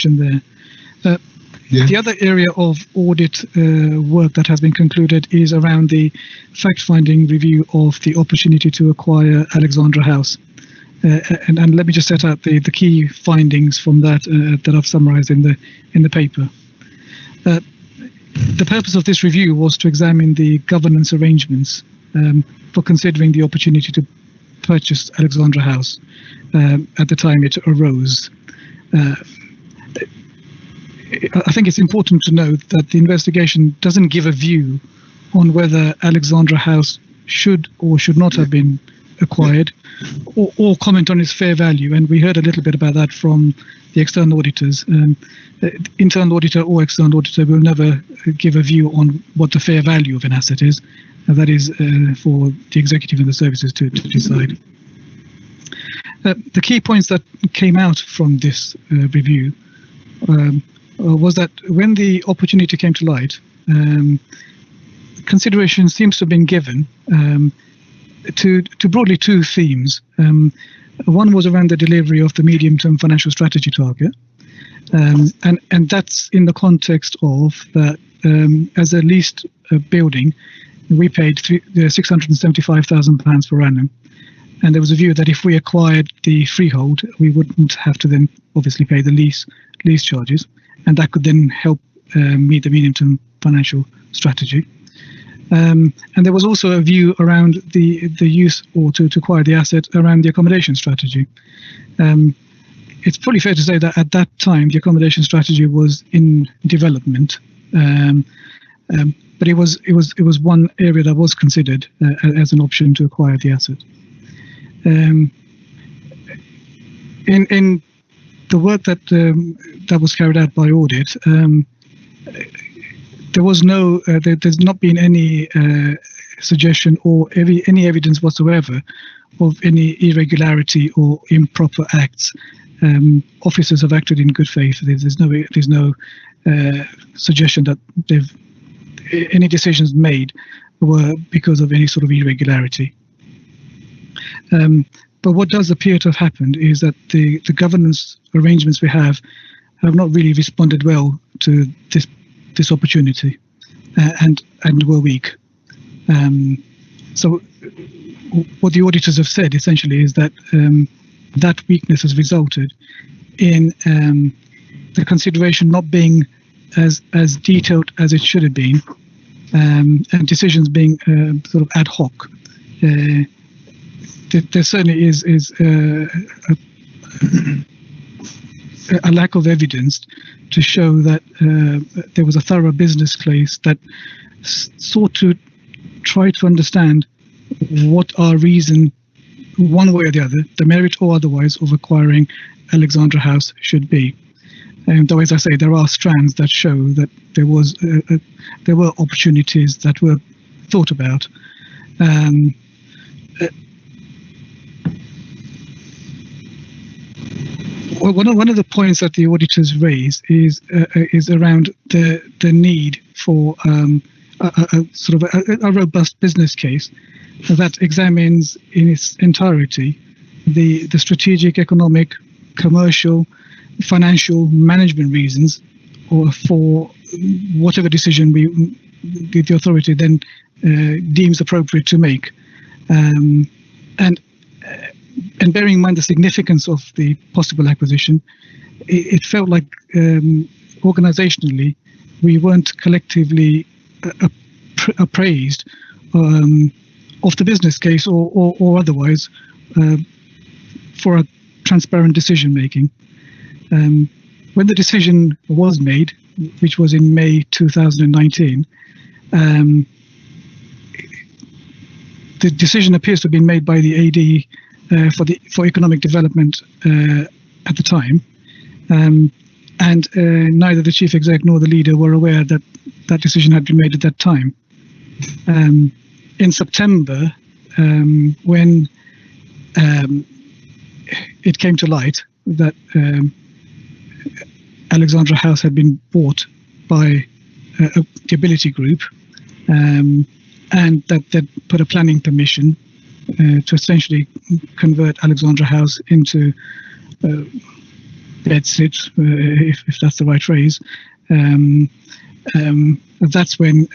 information there. The other area of audit work that has been concluded is around the fact-finding review of the opportunity to acquire Alexandra House. And let me just set out the key findings from that that I've summarised in the paper. The purpose of this review was to examine the governance arrangements for considering the opportunity to purchase Alexandra House at the time it arose. I think it's important to note that the investigation doesn't give a view on whether Alexandra House should or should not have been acquired, or comment on its fair value. And we heard a little bit about that from the external auditors. Internal auditor or external auditor will never give a view on what the fair value of an asset is. And that is for the executive and the services to decide. The key points that came out from this review was that when the opportunity came to light, consideration seems to have been given to broadly two themes. One was around the delivery of the medium-term financial strategy target, and that's in the context of that as a leased building, we paid £675,000 per annum. And there was a view that if we acquired the freehold, we wouldn't have to then obviously pay the lease charges, and that could then help meet the medium-term financial strategy. And there was also a view around the use or to acquire the asset around the accommodation strategy. It's probably fair to say that at that time the accommodation strategy was in development, but it was one area that was considered as an option to acquire the asset. In the work that was carried out by audit, there's not been any suggestion or any evidence whatsoever of any irregularity or improper acts. Officers have acted in good faith. There's no suggestion that any decisions made were because of any sort of irregularity. But what does appear to have happened is that the governance arrangements we have not really responded well to this opportunity, and were weak. So what the auditors have said essentially is that that weakness has resulted in the consideration not being as detailed as it should have been, and decisions being sort of ad hoc. There certainly is a lack of evidence to show that there was a thorough business case that sought to try to understand what our reason, one way or the other, the merit or otherwise, of acquiring Alexandra House should be. And though, as I say, there are strands that show that there were opportunities that were thought about. One of the points that the auditors raise is around the need for a robust business case that examines in its entirety the strategic, economic, commercial, financial, management reasons, or for whatever decision the authority then deems appropriate to make, and bearing in mind the significance of the possible acquisition, it felt like organisationally we weren't collectively appraised of the business case or otherwise for a transparent decision making. When the decision was made, which was in May 2019, the decision appears to have been made by the AD for economic development at the time, and neither the chief exec nor the leader were aware that that decision had been made at that time. In September, when it came to light that Alexandra House had been bought by the Ability Group, and that they'd put a planning permission to essentially convert Alexandra House into dead sit, if that's the right phrase, that's when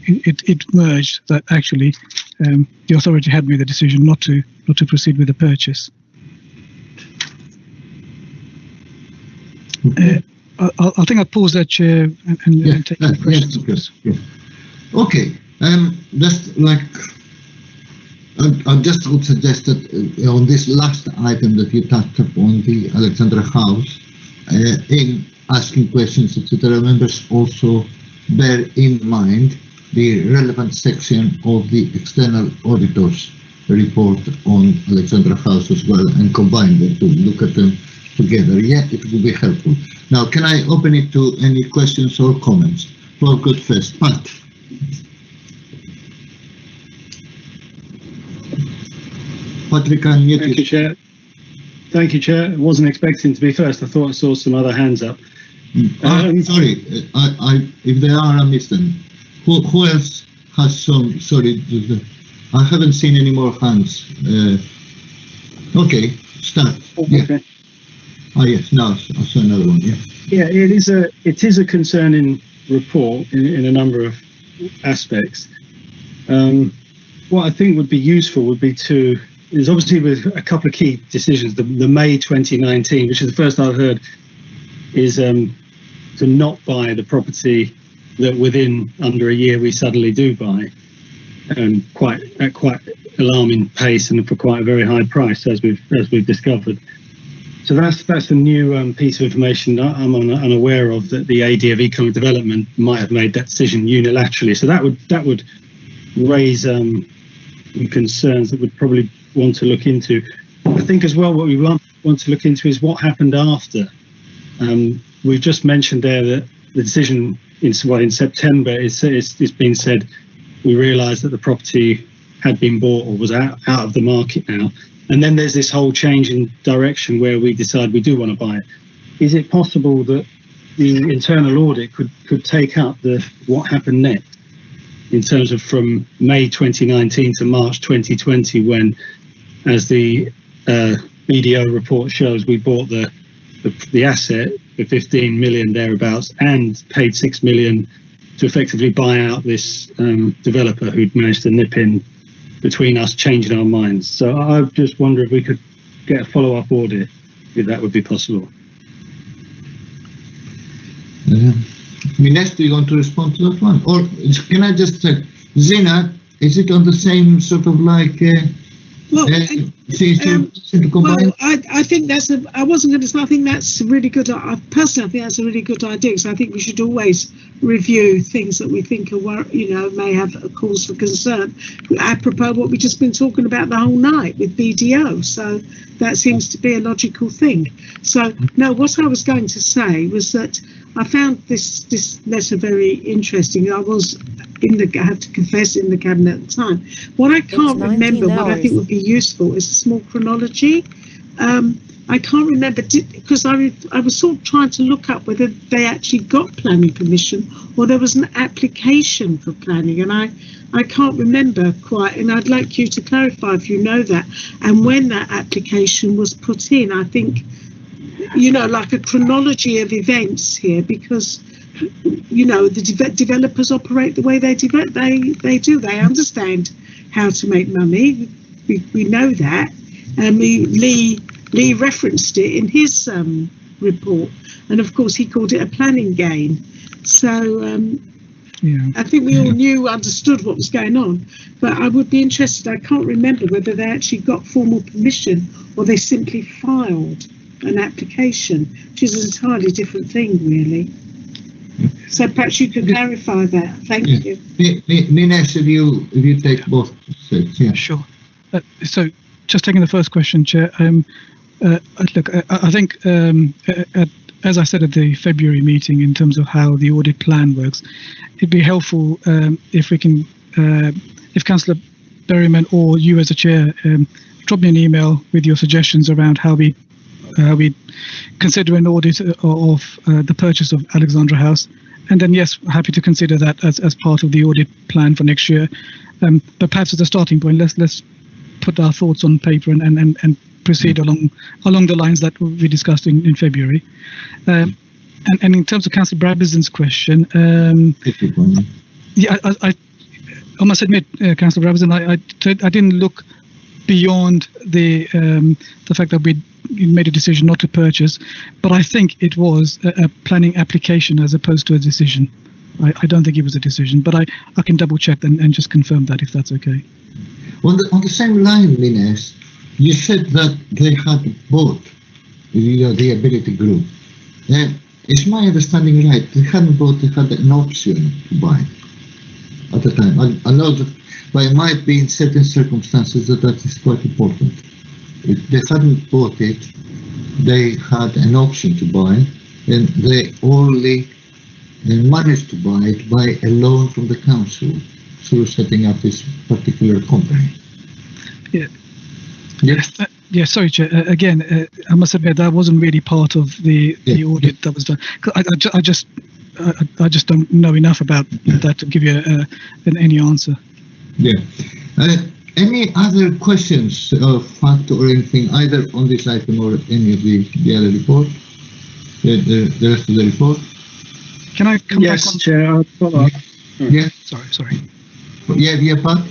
it emerged that actually the authority had made the decision not to proceed with the purchase. I think I'll pause there, Chair, and take any questions. Yes. Okay. Just like I just would suggest that on this last item that you touched upon, the Alexandra House, in asking questions, etc., members also bear in mind the relevant section of the external auditor's report on Alexandra House as well, and combine them to look at them together. Yeah, it will be helpful. Now, can I open it to any questions or comments? Well, good first. Pat. Patrick, thank you, Chair. Thank you, Chair. I wasn't expecting to be first. I thought I saw some other hands up. Sorry, if there are, I missed them. Who else has some? Sorry, I haven't seen any more hands. Okay, start. Okay. Yeah. Yes, now I saw another one. Yeah. Yeah, it is a concerning report in a number of aspects. What I think would be useful would be is obviously with a couple of key decisions. The May 2019, which is the first I've heard, is to not buy the property that within under a year we suddenly do buy, at quite alarming pace and for quite a very high price, as we've discovered. So that's a new piece of information that I'm unaware of, that the AD of Economic Development might have made that decision unilaterally. So that would raise concerns that we'd probably want to look into. I think as well what we want to look into is what happened after. We've just mentioned there that the decision in September it's been said we realised that the property had been bought or was out of the market now. And then there's this whole change in direction where we decide we do want to buy it. Is it possible that the internal audit could take up what happened next in terms of from May 2019 to March 2020, when, as the BDO report shows, we bought the asset for 15 million thereabouts and paid 6 million to effectively buy out this developer who'd managed to nip in between us changing our minds. So I just wonder if we could get a follow-up audit, if that would be possible. Mines, do you want to respond to that one? Or can I just check, Zina, is it on the same sort of like... Well, I think I wasn't going to say, I think that's a really good, personally, I think that's a really good idea, because I think we should always review things that we think are, may have a cause for concern, apropos what we've just been talking about the whole night with BDO. So that seems to be a logical thing. So, no, what I was going to say was that I found this letter very interesting. I was I have to confess, in the cabinet at the time. What I can't remember, what I think would be useful, is a small chronology. I can't remember, because I was sort of trying to look up whether they actually got planning permission or there was an application for planning, and I can't remember quite, and I'd like you to clarify if you know that, and when that application was put in. I think, like a chronology of events here, because the developers operate the way they do. They understand how to make money. We know that, and Lee referenced it in his report, and of course he called it a planning gain. So I think we all understood what was going on, but I would be interested. I can't remember whether they actually got formal permission or they simply filed an application, which is an entirely different thing, really. So perhaps you could clarify that. Thank you. Mines, if you take both sets. Yeah. Sure. So just taking the first question, Chair. Look, I think, as I said at the February meeting, in terms of how the audit plan works, it'd be helpful if we can, if Councillor Berryman or you as a chair, drop me an email with your suggestions around how we consider an audit of the purchase of Alexandra House, and then yes, happy to consider that as part of the audit plan for next year. But perhaps as a starting point, let's put our thoughts on paper and proceed along the lines that we discussed in February. And in terms of Councillor Brabazon's question, yeah, I must admit, Councillor Brabazon, I didn't look beyond the fact that we made a decision not to purchase, but I think it was a planning application as opposed to a decision. I don't think it was a decision, but I can double check and just confirm that if that's okay. On the same line, Linus, you said that they had bought the Ability Group. Is my understanding right? They hadn't bought, they had an option to buy at the time. I know that, but it might be in certain circumstances that is quite important. If they hadn't bought it, they had an option to buy, and they only managed to buy it by a loan from the council through setting up this particular company. Yeah. Yes. Yeah, sorry, Chair. Again, I must admit that wasn't really part of the audit that was done. I just don't know enough about that to give you any answer. Yeah. Any other questions of fact or anything, either on this item or any of the other report? The rest of the report? Can I come back on? Yes, Chair, I'll follow up. Yeah. Sorry. Yeah, Pat?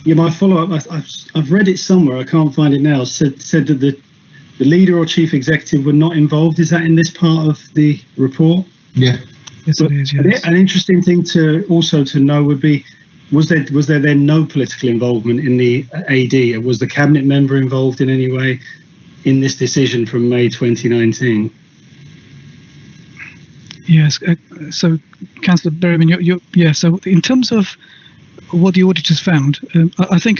Yeah, my follow-up, I've read it somewhere, I can't find it now, said that the leader or chief executive were not involved. Is that in this part of the report? Yeah. Yes, it is, yes. An interesting thing to know would be, was there then no political involvement in the AD? Was the cabinet member involved in any way in this decision from May 2019? Yes, so Councillor Berryman, so in terms of what the auditors found, I think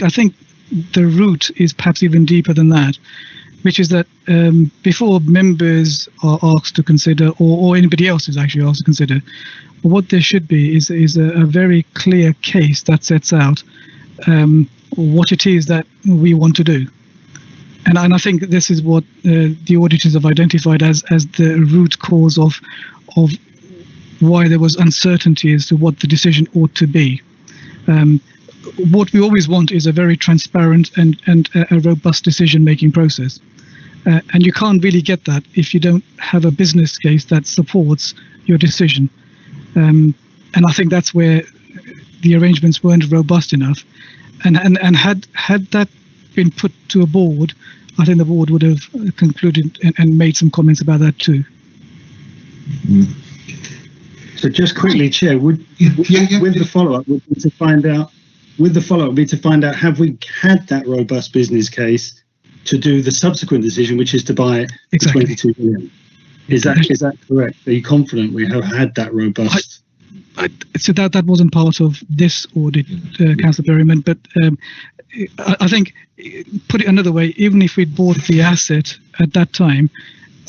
the root is perhaps even deeper than that, which is that before members are asked to consider, or anybody else is actually asked to consider, what there should be is a very clear case that sets out what it is that we want to do. And I think this is what the auditors have identified as the root cause of why there was uncertainty as to what the decision ought to be. What we always want is a very transparent and a robust decision-making process. And you can't really get that if you don't have a business case that supports your decision. And I think that's where the arrangements weren't robust enough. And had that been put to a board, I think the board would have concluded and made some comments about that too. So just quickly, Chair, with the follow-up would be to find out. Have we had that robust business case to do the subsequent decision, which is to buy it for 22 million? Is that correct? Are you confident we have had that robust? So that wasn't part of this audit, Councillor Berryman, but I think, put it another way, even if we'd bought the asset at that time,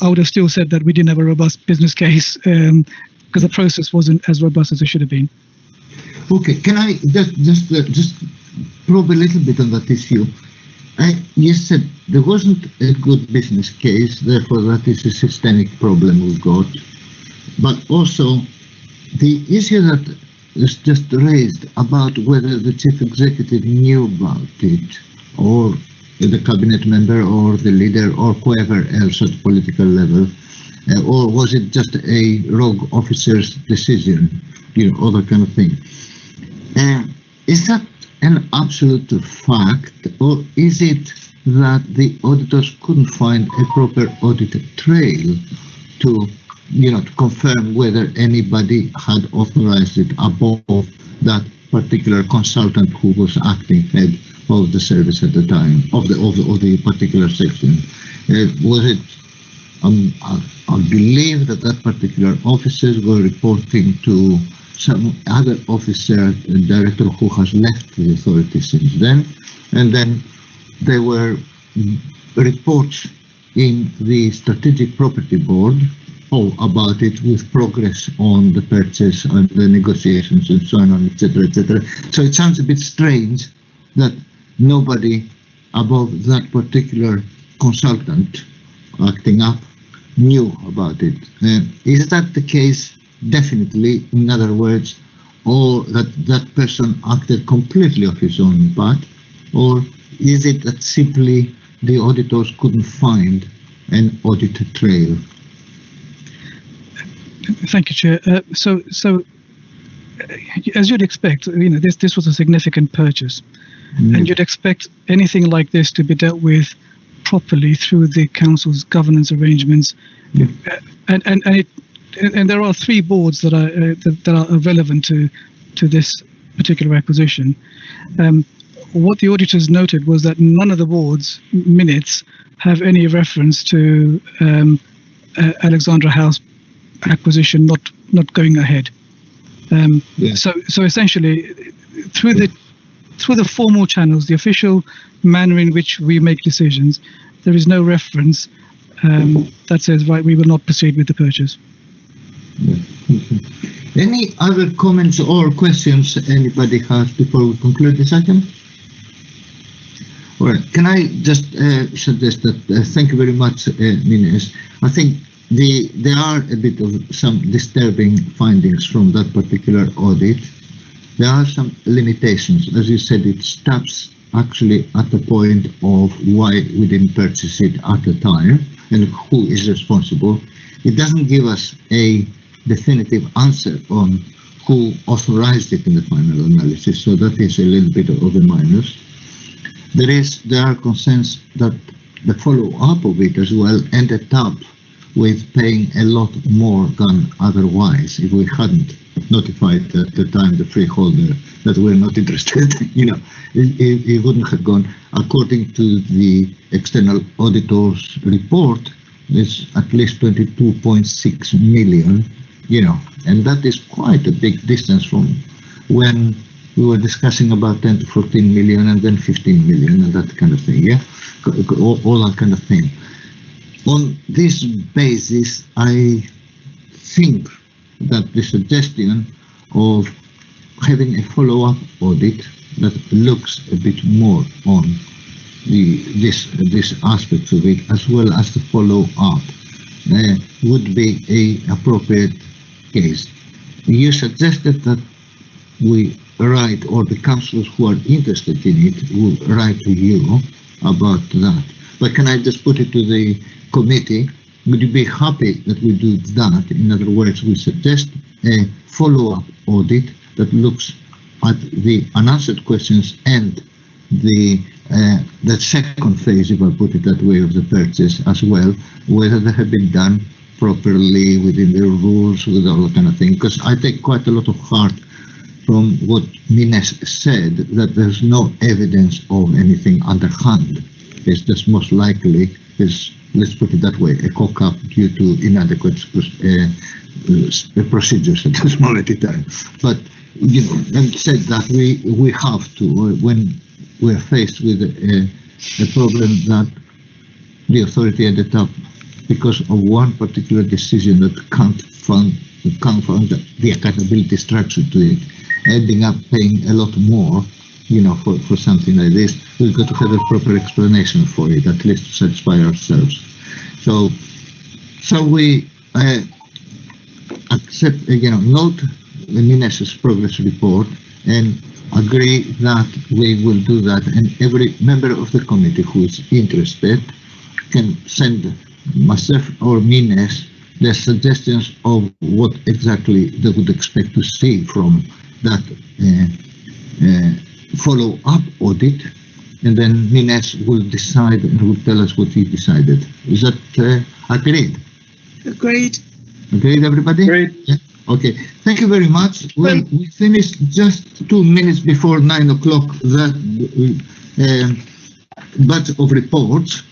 I would have still said that we didn't have a robust business case because the process wasn't as robust as it should have been. Okay, can I just probe a little bit on that issue? You said there wasn't a good business case, therefore that is a systemic problem we've got. But also, the issue that is just raised about whether the chief executive knew about it, or the cabinet member, or the leader, or whoever else at political level, or was it just a rogue officer's decision, all that kind of thing. Is that an absolute fact, or is it that the auditors couldn't find a proper audit trail to confirm whether anybody had authorized it above that particular consultant who was acting head of the service at the time, of the particular section? Was it? I believe that particular officers were reporting to some other officer, director who has left the authority since then, and then there were reports in the Strategic Property Board about it, with progress on the purchase and the negotiations and so on, etc., etc. So it sounds a bit strange that nobody above that particular consultant acting up knew about it. Is that the case? Definitely, in other words, or that person acted completely off his own part, or is it that simply the auditors couldn't find an audit trail. Thank you, Chair. So as you'd expect, this was a significant purchase, and you'd expect anything like this to be dealt with properly through the council's governance arrangements. And there are 3 boards that are relevant to this particular acquisition. What the auditors noted was that none of the boards' minutes have any reference to Alexandra House acquisition not going ahead. So essentially, through the formal channels, the official manner in which we make decisions, there is no reference that says, right, we will not proceed with the purchase. Any other comments or questions anybody has before we conclude this item? All right, can I just suggest that, thank you very much, Nines. I think there are a bit of some disturbing findings from that particular audit. There are some limitations. As you said, it stops actually at the point of why we didn't purchase it at the time and who is responsible. It doesn't give us a definitive answer on who authorized it in the final analysis, so that is a little bit of a minus. There are concerns that the follow-up of it as well ended up with paying a lot more than otherwise if we hadn't notified at the time the freeholder that we're not interested. It wouldn't have gone. According to the external auditor's report, it's at least 22.6 million, and that is quite a big distance from when we were discussing about 10 to 14 million and then 15 million and that kind of thing, all that kind of thing. On this basis, I think that the suggestion of having a follow-up audit that looks a bit more on this aspect of it, as well as the follow-up, would be a appropriate case. You suggested that we write, or the councillors who are interested in it will write to you about that. But can I just put it to the committee? Would you be happy that we do that? In other words, we suggest a follow-up audit that looks at the unanswered questions and the second phase, if I put it that way, of the purchase as well, whether they have been done properly within the rules, with all that kind of thing. Because I take quite a lot of heart from what Nines said, that there's no evidence of anything underhand. It's just most likely is, let's put it that way, a cock-up due to inadequate procedures at this moment in time. But and said that we have to, when we're faced with a problem that the authority ended up, because of one particular decision that can't fund the accountability structure to it, ending up paying a lot more, for something like this, we've got to have a proper explanation for it, at least to satisfy ourselves. So we accept, note the Nines' progress report and agree that we will do that, and every member of the committee who is interested can send myself or Nines their suggestions of what exactly they would expect to see from that follow-up audit, and then Nines will decide and will tell us what he decided. Is that agreed? Agreed. Agreed, everybody? Agreed. Yeah. Okay, thank you very much. Well, we finished just 2 minutes before 9 o'clock that batch of reports.